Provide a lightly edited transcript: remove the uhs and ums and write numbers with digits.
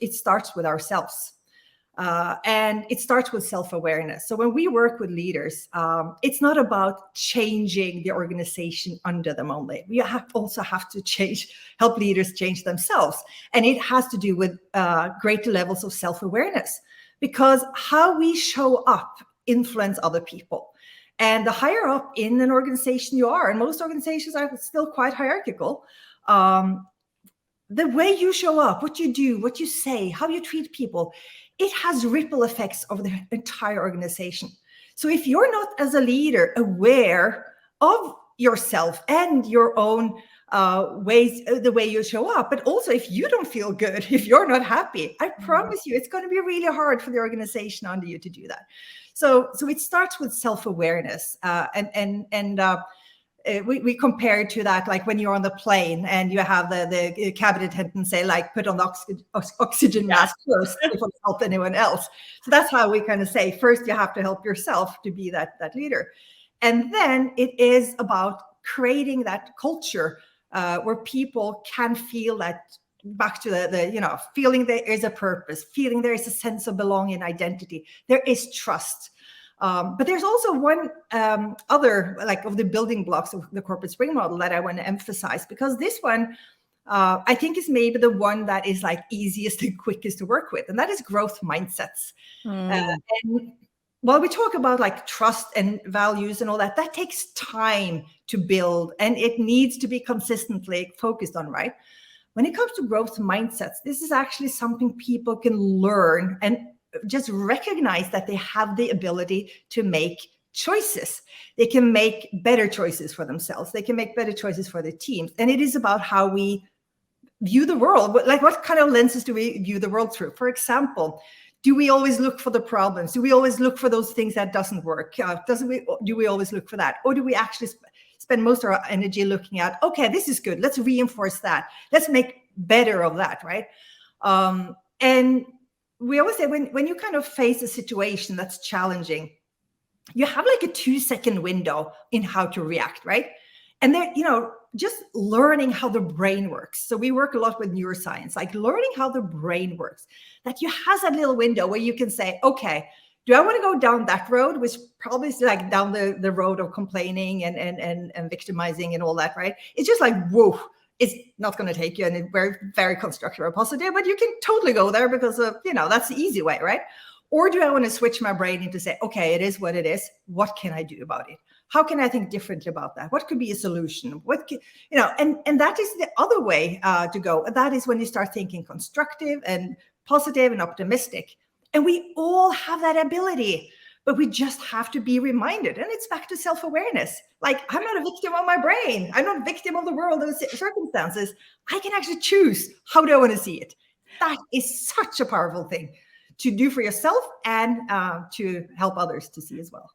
it starts with ourselves. And it starts with self-awareness. So when we work with leaders, it's not about changing the organization under them only. We also have to help leaders change themselves. And it has to do with greater levels of self-awareness, because how we show up influence other people. And the higher up in an organization you are, and most organizations are still quite hierarchical, the way you show up, what you do, what you say, how you treat people, it has ripple effects over the entire organization. So if you're not, as a leader, aware of yourself and your own ways, the way you show up, but also if you don't feel good, if you're not happy, I promise you, it's going to be really hard for the organization under you to do that. So it starts with self-awareness, we compare it to that, like when you're on the plane and you have the cabin attendant say, like, put on the oxygen mask first before you help anyone else. So that's how we kind of say, first you have to help yourself to be that leader. And then it is about creating that culture where people can feel that, back to the feeling there is a purpose, feeling there is a sense of belonging, identity, there is trust. But there's also one other, like, of the building blocks of the corporate spring model that I want to emphasize, because this one I think is maybe the one that is like easiest and quickest to work with, and that is growth mindsets. And while we talk about like trust and values and all that, that takes time to build, and it needs to be consistently focused on, right? When it comes to growth mindsets, this is actually something people can learn and just recognize that they have the ability to make choices. They can make better choices for themselves. They can make better choices for their teams. And it is about how we view the world. Like, what kind of lenses do we view the world through? For example, do we always look for the problems? Do we always look for those things that doesn't work? Do we always look for that? Or do we actually spend most of our energy looking at, okay, this is good, let's reinforce that, let's make better of that, right? And we always say, when you kind of face a situation that's challenging, you have like a 2-second window in how to react, right? And then, just learning how the brain works. So we work a lot with neuroscience, like learning how the brain works, that you have that little window where you can say, okay, do I want to go down that road, which probably is like down the road of complaining and victimizing and all that, right? It's just like, whoa, it's not going to take you any very, very constructive or positive, but you can totally go there because of, that's the easy way, right? Or do I want to switch my brain into say, okay, it is what it is. What can I do about it? How can I think differently about that? What could be a solution? And that is the other way to go. And that is when you start thinking constructive and positive and optimistic. And we all have that ability, but we just have to be reminded. And it's back to self-awareness. Like, I'm not a victim of my brain. I'm not a victim of the world or circumstances. I can actually choose, how do I want to see it? That is such a powerful thing to do for yourself and to help others to see as well.